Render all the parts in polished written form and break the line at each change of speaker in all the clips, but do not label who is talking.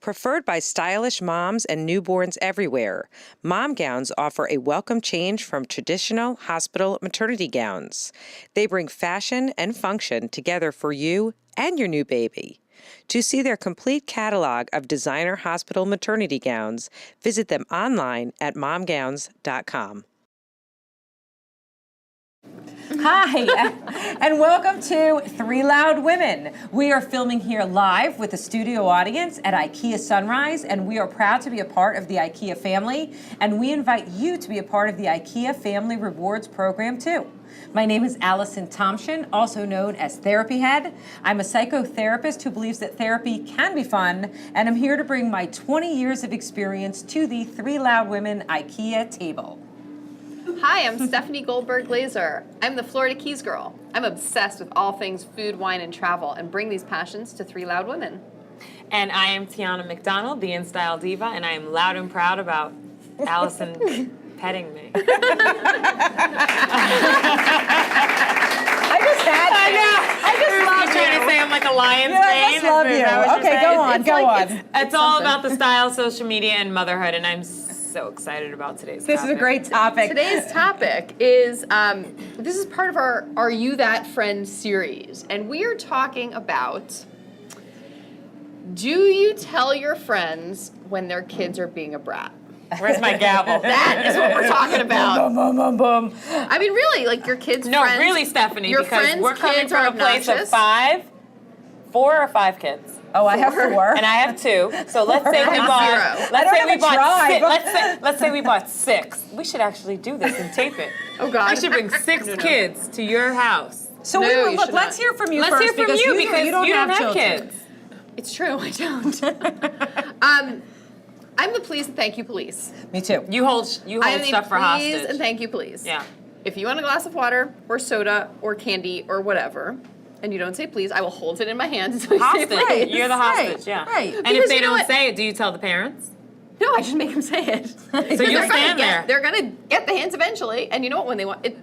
Preferred by stylish moms and newborns everywhere, mom gowns offer a welcome change from traditional hospital maternity gowns. They bring fashion and function together for you and your new baby. To see their complete catalog of designer hospital maternity gowns, visit them online at momgowns.com.
Hi, and welcome to Three Loud Women. We are filming here live with a studio audience at IKEA Sunrise, and we are proud to be a part of the IKEA family, and we invite you to be a part of the IKEA Family Rewards program too. My name is Allison Thompson, also known as Therapy Head. I'm a psychotherapist who believes that therapy can be fun, and I'm here to bring my 20 years of experience to the Three Loud Women IKEA table.
Hi, I'm Stephanie Goldberg Glazer. I'm the Florida Keys girl. I'm obsessed with all things food, wine, and travel, and bring these passions to Three Loud Women.
And I am Tiana McDonald, the InStyle Diva, and I am loud and proud about Allison petting me.
I just had to. I just love you.
Trying to say I'm like a lion's
Yeah, I
mane?
just love
Is
you.
that what you're
Okay,
saying?
go on.
It's all about the style, social media, and motherhood, and I'm so excited about today's
This
topic.
is a great topic.
Today's topic is, this is part of our Are You That Friend series, and we are talking about, do you tell your friends when their kids are being a brat?
Where's my gavel?
That is what we're talking about.
Boom, boom, boom, boom.
I mean, really, like your kids'
No,
friends.
really, Stephanie,
your
because
friends'
we're coming
kids
from
are
a place of
obnoxious.
4 or 5 kids.
Oh, I have 4.
And I have 2. So let's say we
have
bought.
0.
Let's say we bought 6. We should actually do this and tape it.
Oh, God.
We should bring 6 kids to your house.
So
No, you
look,
should
let's
not.
hear from you
Let's
first
hear from you because
you don't have children.
kids.
It's true, I don't. I'm the please and thank you police.
Me too.
You hold
I am
stuff
the
for
please
hostage.
and thank you please.
Yeah.
If you want a glass of water or soda or candy or whatever, and you don't say please, I will hold it in my hand until you
Hostage.
say please.
You're the hostage, yeah.
right.
And
Because
if they
you know
don't
what?
say it, do you tell the parents?
No, I just make them say it.
So you stand there.
They're gonna get the hints eventually, and you know what? When they want it,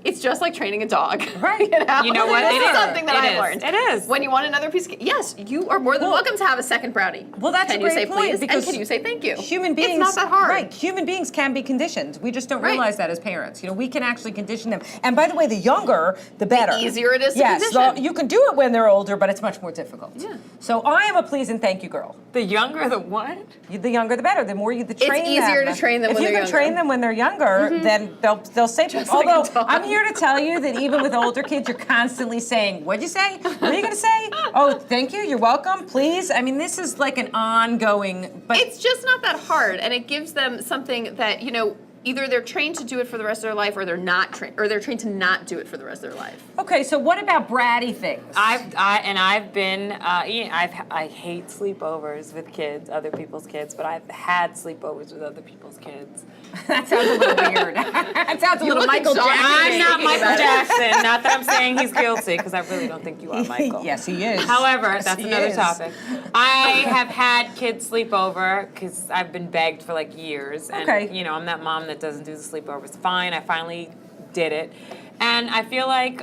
it's just like training a dog.
Right.
You know what?
This
It
is
is.
something that
It
I've
is.
learned.
It is.
When you want another piece of yes, you are more than welcome to have a second brownie.
Well, that's
can
a
you
great
say
point,
please
because
and can you say thank you?
Human beings,
It's not that hard.
right? Human beings can be conditioned. We just don't
Right.
realize that as parents. You know, we can actually condition them. And by the way, the younger, the better.
The easier it is to
yes,
condition.
you can do it when they're older, but it's much more difficult.
Yeah.
So I am a please and thank you girl.
The younger the what?
The younger, the better. The more you train them.
easier to train them
if
when
you
they're
can train
younger.
them when they're younger, then they'll say.
Just like a
Although
dog.
I'm here to tell you that even with older kids, you're constantly saying, "What'd you say? What are you going to say? Oh, thank you. You're welcome. Please." I mean, this is like an ongoing. But
It's just not that hard, and it gives them something that, you know, either they're trained to do it for the rest of their life, or they're not trained, or they're trained to not do it for the rest of their life.
okay. So what about bratty things?
I've been I hate sleepovers with kids, other people's kids, but I've had sleepovers with other people's kids.
That sounds a little weird. That sounds a little
look
Michael
exhausted.
Jackson.
I'm not
thinking
Michael
about it.
Jackson. Not that I'm saying he's guilty, because I really don't think you are, Michael.
Yes, he is.
However, that's
he
another
is.
topic. I have had kids sleep over because I've been begged for like years. And,
Okay.
you know, I'm that mom that doesn't do the sleepovers. Fine, I finally did it. And I feel like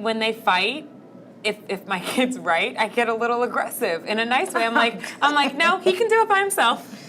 when they fight, if my kid's right, I get a little aggressive in a nice way. I'm like, no, he can do it by himself.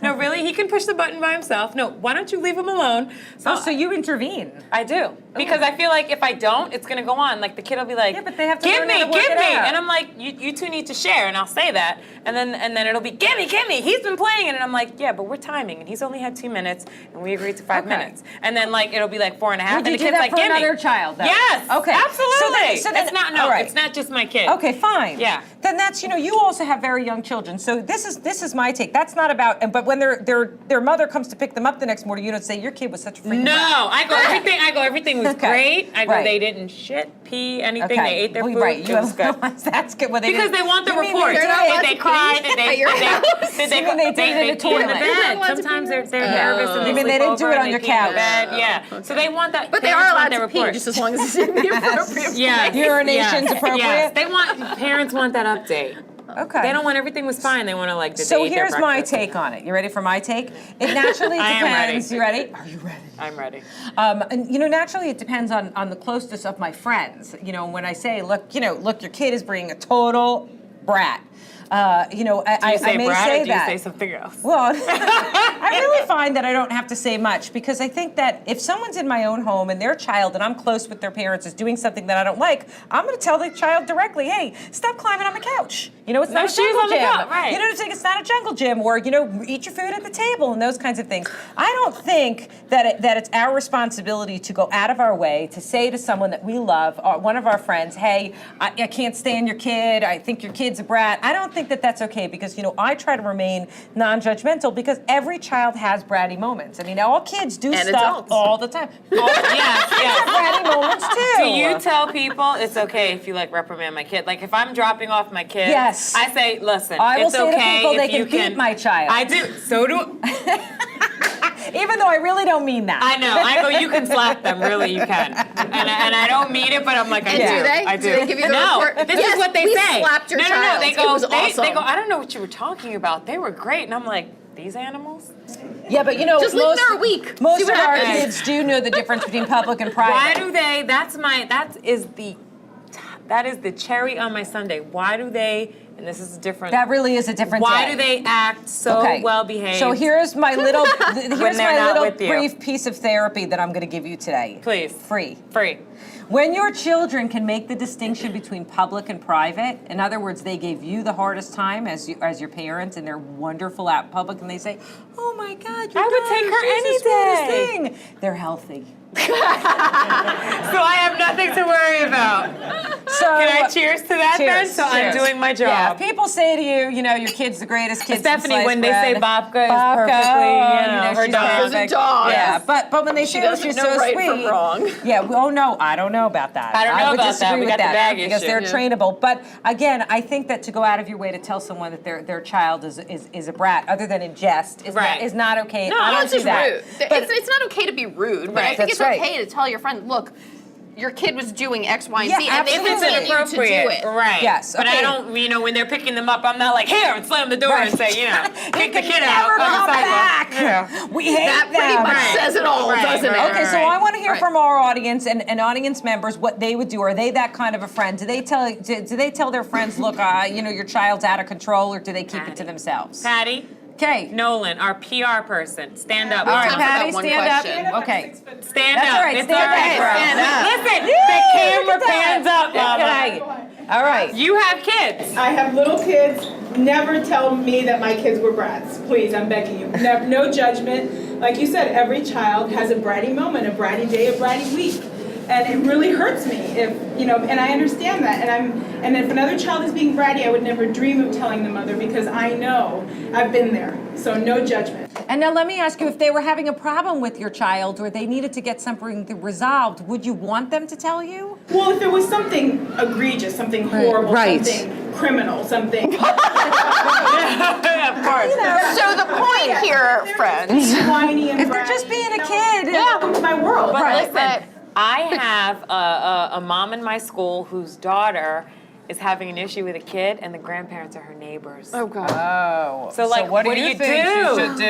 No, really, he can push the button by himself. No, why don't you leave him alone?
So you intervene.
I do. Because I feel like if I don't, it's going to go on. Like, the kid will be like,
Yeah, but they have to
give
learn
me,
how to work
give
it
me.
out.
And I'm like, you two need to share. And I'll say that. And then it'll be, give me. He's been playing it. And I'm like, yeah, but we're timing. And he's only had 2 minutes. And we agreed to 5
Okay.
minutes. And then, like, it'll be like 4 and a half.
Would
and
you
the
do
kid's
that
like,
for
give me.
another child, though?
Yes.
Okay.
Absolutely.
So then,
it's not, no,
all right.
it's not just my kid.
Okay, fine.
Yeah.
Then that's, you know, you also have very young children. So this is my take. That's not about. But when their mother comes to pick them up the next morning, you don't say your kid was such a freaking.
No,
brat."
everything was
Okay.
great. I go,
Right.
they didn't shit, pee, anything.
Okay.
They ate their
Well,
food.
Right.
It
You
was good.
That's good. Well, they
Because
didn't-
they want the
you mean
report.
they
They're not
did it-
allowed
Did they
to
cry?
pee
Did they?
at your house?
Did they?
You mean they did it in
They
the
pee in the
toilet?
You're not
bed.
allowed to
Sometimes
pee
they're
in the
nervous and they
You mean they didn't
sleep
do it
over
on
and
your
they pee in the
couch?
bed. Yeah. So they want that.
But they
parents
are
want
allowed
their
to pee
report.
just as long as it's in the appropriate
Yeah.
place.
Urination's appropriate?
Yes. They want parents want that update.
Okay.
They don't want everything was fine. They want to like. Did
So
they eat their
here's my
breakfast?
take on it. You ready for my take? It naturally
I am ready.
depends. You ready? Are you ready?
I'm ready.
And you know, naturally, it depends on the closeness of my friends. You know, when I say, look, your kid is bringing a total brat. You know,
Do you say
I may
brat
say
or do
that.
you say something else?
Well, I really find that I don't have to say much because I think that if someone's in my own home and their child and I'm close with their parents is doing something that I don't like, I'm going to tell the child directly, hey, stop climbing on the couch. You know, it's
No
not a
shoes
jungle
on the
gym.
couch, right.
You know, it's not a jungle gym, or you know, eat your food at the table and those kinds of things. I don't think that it's our responsibility to go out of our way to say to someone that we love, one of our friends, hey, I can't stand your kid. I think your kid's a brat. I don't think that that's okay because, you know, I try to remain non-judgmental because every child has bratty moments. I mean, all kids do
And
stuff
adults.
all the time.
Yes, yes.
Bratty moments too.
Do you tell people it's okay if you like reprimand my kid? Like if I'm dropping off my kid,
Yes.
I say, listen,
I will
it's
say to
okay
people they
if you
can beat my child.
I do. So do
Even though I really don't mean that.
I know. I go, you can slap them, really, you can. And I don't mean it, but I'm like, I
And
do.
do they?
I do.
Do they give you the
no,
report?
this
Yes,
is what they
we
say.
slapped your
no,
child.
They go,
It was
they
awesome.
go, I don't know what you were talking about. They were great. And I'm like, these animals?
Yeah, but you know,
Just leave
most,
them a week.
most
See
of
what
our
happens.
kids do know the difference between public and private.
Why do they, that is the cherry on my sundae. Why do they, and this is different.
That really is a different
Why
day.
do they act so well behaved?
So here's my little here's
they're
my
not
little
with you.
brief piece of therapy that I'm going to give you today.
Please.
Free.
Free.
When your children can make the distinction between public and private, in other words, they gave you the hardest time as your parents, and they're wonderful out in public, and they say, "Oh my God, your
I would
daughter,
take her
she's
any
the sweetest
day."
thing." They're healthy.
So I have nothing to worry about.
So
Can I cheers to that then?
cheers,
So I'm
cheers.
doing my
Yeah,
job.
if people say to you, you know, your kid's the greatest kid.
Stephanie,
since
when they
sliced
say
bread.
Babka is perfectly, you know, her
she's
dog.
perfect.
She's a dog.
Yeah, but when they say, "Oh,
doesn't
she's
know
so
right
sweet,"
from wrong.
yeah. Oh no, I don't know about that.
I don't know
would
about that.
disagree
We
with
got the
that
bag
because
issue.
they're
Yeah.
trainable. But again, I think that to go out of your way to tell someone that their child is a brat, other than in jest,
Right.
is not okay.
No,
I don't
it's
do
just
that.
rude.
But
It's not okay to be rude, but I
Right,
think
that's
it's
right.
okay to tell your friend, look, your kid was doing X, Y, and
Yeah,
Z, and they
absolutely.
If it's
continue to do
inappropriate,
it.
right?
Yes,
But
okay.
I don't, you know, when they're picking them up, I'm not like, here, and slam the door
Right.
and say, you know, kick the
They
kid
can
out.
never
on the
come
sidewalk.
back.
Yeah.
We hate
That pretty
them.
much
Right.
says it all,
Right,
doesn't
right,
it?
Okay, so
right.
I want to hear
Right.
from our audience and audience members what they would do. Are they that kind of a friend? Do they tell their friends, look, you know, your child's out of control, or do they keep it to themselves?
Patty,
Okay.
Nolan, our PR person, stand up.
All right,
time for that
Patty,
one
stand
question.
up. Okay.
Stand
That's
up.
all right,
It's
stand
all right,
up.
bro.
Stand up.
Listen,
Yay,
the
look
camera
at that.
pans up, mama.
Okay. All right.
You have kids.
I have little kids. Never tell me that my kids were brats. Please, I'm begging you. No judgment. Like you said, every child has a bratty moment, a bratty day, a bratty week. And it really hurts me if, you know, and I understand that. And if another child is being bratty, I would never dream of telling the mother because I know I've been there. So no judgment.
And now let me ask you, if they were having a problem with your child or they needed to get something resolved, would you want them to tell you?
Well, if it was something egregious, something horrible,
Right.
something criminal, something.
Of course.
So the point here,
They're
friends.
just being whiny and
If they're
bratty,
just being a
you know,
kid.
welcome to my world.
But
Right,
listen,
right.
I have a mom in my school whose daughter is having an issue with a kid, and the grandparents are her neighbors.
Oh, God.
Oh.
So like, what do you
think she should do?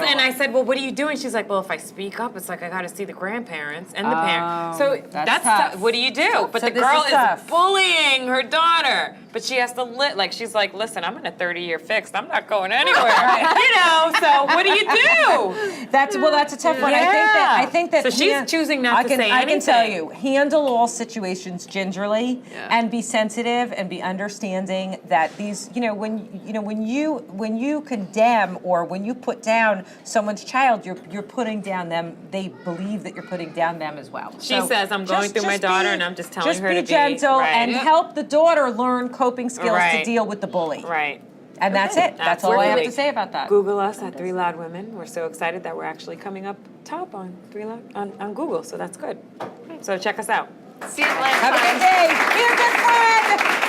And I said, well, what are you doing? She's like, well, if I speak up, it's like I got to see the grandparents and the parents. So
that's
tough.
tough.
What do you do? But
So
the
this
girl
is
is
tough.
bullying her daughter. But she has to she's like, listen, I'm in a 30-year fix. I'm not going anywhere. You know. So what do you do?
That's a tough one.
Yeah.
I think that
So she's choosing not to say
I can tell
anything.
you, handle all situations gingerly
Yeah.
and be sensitive and be understanding that these, when you condemn or when you put down someone's child, you're putting down them. They believe that you're putting down them as well.
She says, I'm going through my daughter and I'm just telling her to be
gentle
right.
and
Yep.
help the daughter learn coping skills to
Right.
deal with the bully.
Right.
And that's it. That's all I have to
Absolutely.
say about that.
Google us at 3 Loud Women. We're so excited that we're actually coming up top on 3 Loud on Google, so that's good. So check us out.
See you later.
Have a good day. Be a good friend.